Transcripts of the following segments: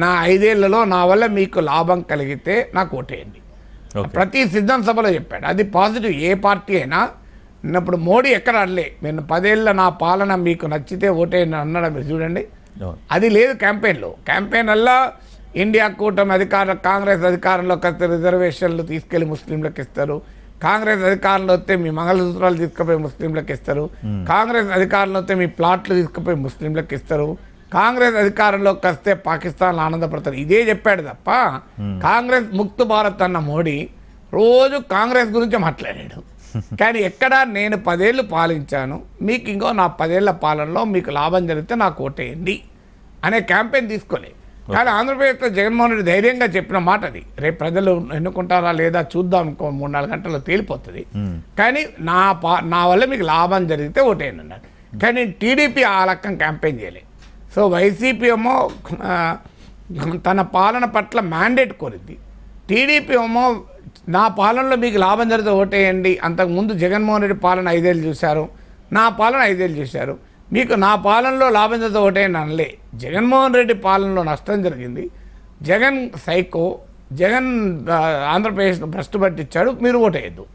నా 5 ఏళ్లలో నా వల్ల మీకు లాభం కలిగితే నాకు ఓటేయండి. ప్రతి సిద్ధం సభలో చెప్పాడు. అది పాజిటివ్. ఏ పార్టీ అయినా ఇప్పుడు మోడీ ఎక్కడ అనలే నేను 10 ఏళ్ళ నా పాలన మీకు నచ్చితే ఓటేయండి అన్నాడు. మీరు చూడండి, అది లేదు క్యాంపెయిన్లో. క్యాంపెయిన్ వల్ల ఇండియా కూటమి కాంగ్రెస్ అధికారంలోకి వస్తే రిజర్వేషన్లు తీసుకెళ్లి ముస్లింలకు ఇస్తారు, కాంగ్రెస్ అధికారంలో వస్తే మీ మంగళసూత్రాలు తీసుకుపోయి ముస్లింలకు ఇస్తారు, కాంగ్రెస్ అధికారంలో వస్తే మీ ప్లాట్లు తీసుకుపోయి ముస్లింలకు ఇస్తారు, కాంగ్రెస్ అధికారంలోకి వస్తే పాకిస్తాన్లో ఆనందపడతారు. ఇదే చెప్పాడు తప్ప కాంగ్రెస్ ముక్త భారత్ అన్న మోడీ రోజు కాంగ్రెస్ గురించి మాట్లాడాడు. కానీ ఎక్కడ నేను 10 ఏళ్ళు పాలించాను, మీకు ఇంకో నా 10 ఏళ్ల పాలనలో మీకు లాభం జరిగితే నాకు ఓటేయండి అనే క్యాంపెయిన్ తీసుకోలేదు. కానీ ఆంధ్రప్రదేశ్లో జగన్మోహన్ రెడ్డి ధైర్యంగా చెప్పిన మాట అది. రేపు ప్రజలు ఎన్నుకుంటారా లేదా చూద్దాం, ఇంకో 3-4 గంటల్లో తేలిపోతుంది. కానీ నా వల్ల మీకు లాభం జరిగితే ఓటేయండి అన్నాడు. కానీ టీడీపీ ఆ రకం క్యాంపెయిన్ చేయలేదు. సో వైసీపీ ఏమో తన పాలన పట్ల మ్యాండేట్ కోరింది, టీడీపీ ఏమో నా పాలనలో మీకు లాభం జరిగితే ఓటేయండి. అంతకుముందు జగన్మోహన్ రెడ్డి పాలన 5 ఏళ్ళు చూశారు, నా పాలన 5 ఏళ్ళు చూశారు, మీకు నా పాలనలో లాభం జరిగితే ఓటేయండి అనలే. జగన్మోహన్ రెడ్డి పాలనలో నష్టం జరిగింది, జగన్ సైకో, జగన్ ఆంధ్రప్రదేశ్ను భ్రష్టు పట్టించాడు, మీరు ఓటేయద్దు.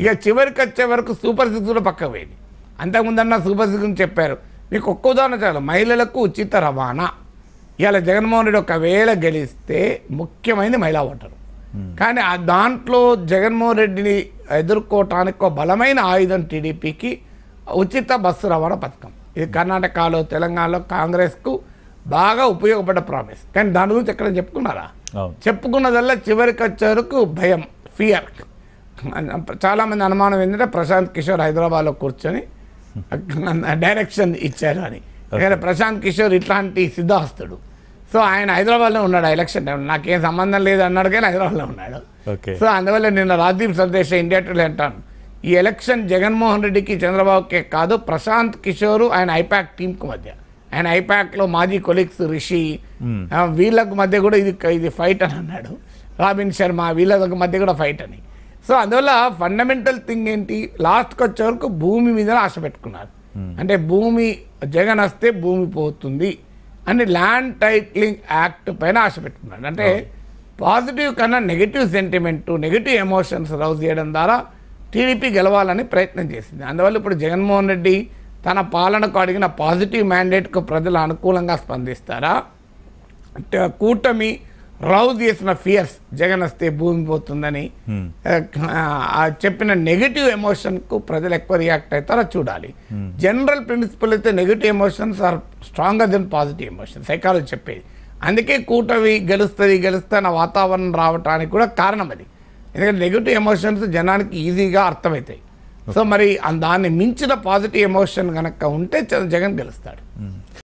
ఇక చివరికి వచ్చే వరకు సూపర్ 6 కూడా పక్కకు పోయింది. అంతకుముందన్న సూపర్ 6 చెప్పారు. మీకు ఒక్క ఉదాహరణ చాలు, మహిళలకు ఉచిత రవాణా. ఇవాళ జగన్మోహన్ రెడ్డి ఒకవేళ గెలిస్తే ముఖ్యమైనది మహిళా ఓటరు. కానీ దాంట్లో జగన్మోహన్ రెడ్డిని ఎదుర్కోవటానికి ఒక బలమైన ఆయుధం టీడీపీకి ఉచిత బస్సు రవాణా పథకం. ఇది కర్ణాటకలో తెలంగాణలో కాంగ్రెస్కు బాగా ఉపయోగపడ్డ ప్రామిస్. కానీ దాని గురించి ఎక్కడ చెప్పుకున్నారా? చెప్పుకున్నదల్లా చివరికి వచ్చే వరకు భయం, ఫియర్. చాలామంది అనుమానం ఏంటంటే ప్రశాంత్ కిషోర్ హైదరాబాద్లో కూర్చొని డైరెక్షన్ ఇచ్చారు అని. ప్రశాంత్ కిషోర్ ఇట్లాంటి సిద్ధాస్తుడు. సో ఆయన హైదరాబాద్లో ఉన్నాడు ఎలక్షన్ టైంలో, నాకేం సంబంధం లేదు అన్నాడు, కానీ హైదరాబాద్లో ఉన్నాడు. సో అందువల్ల నిన్న రాజ్దీప్ సందేశ్ ఇండియా టుడే అంటాను, ఈ ఎలక్షన్ జగన్మోహన్ రెడ్డికి చంద్రబాబుకే కాదు, ప్రశాంత్ కిషోర్ ఆయన ఐపాక్ టీంకు మధ్య, ఆయన ఐపాక్లో మాజీ కొలీగ్స్ రిషి వీళ్ళకు మధ్య కూడా ఇది ఫైట్ అని అన్నాడు. రాబిన్ శర్మ వీళ్ళ మధ్య కూడా ఫైట్ అని. సో అందువల్ల ఫండమెంటల్ థింగ్ ఏంటి, లాస్ట్కి వచ్చే వరకు భూమి మీద ఆశ పెట్టుకున్నారు. అంటే భూమి జగన్ వస్తే భూమి పోతుంది అని ల్యాండ్ టైటిలింగ్ యాక్ట్ పైన ఆశ పెట్టుకున్నాడు. అంటే పాజిటివ్ కన్నా negative sentiment, negative emotions Rouse చేయడం ద్వారా టీడీపీ గెలవాలని ప్రయత్నం చేసింది. అందువల్ల ఇప్పుడు జగన్మోహన్ రెడ్డి తన పాలనకు అడిగిన పాజిటివ్ మ్యాండేట్కు ప్రజలు అనుకూలంగా స్పందిస్తారా, కూటమి రౌజ్ చేసిన ఫియర్స్ జగన్ వస్తే భూమి పోతుందని చెప్పిన నెగిటివ్ ఎమోషన్కు ప్రజలు ఎక్కువ రియాక్ట్ అవుతారో చూడాలి. జనరల్ ప్రిన్సిపల్ అయితే negative emotions are stronger than positive emotion, psychology చెప్పేది. అందుకే కూటమి గెలుస్తున్న వాతావరణం రావడానికి కూడా కారణం అది. ఎందుకంటే నెగిటివ్ ఎమోషన్స్ జనానికి ఈజీగా అర్థమవుతాయి. సో మరి దాన్ని మించిన పాజిటివ్ ఎమోషన్ కనుక ఉంటే జగన్ గెలుస్తాడు.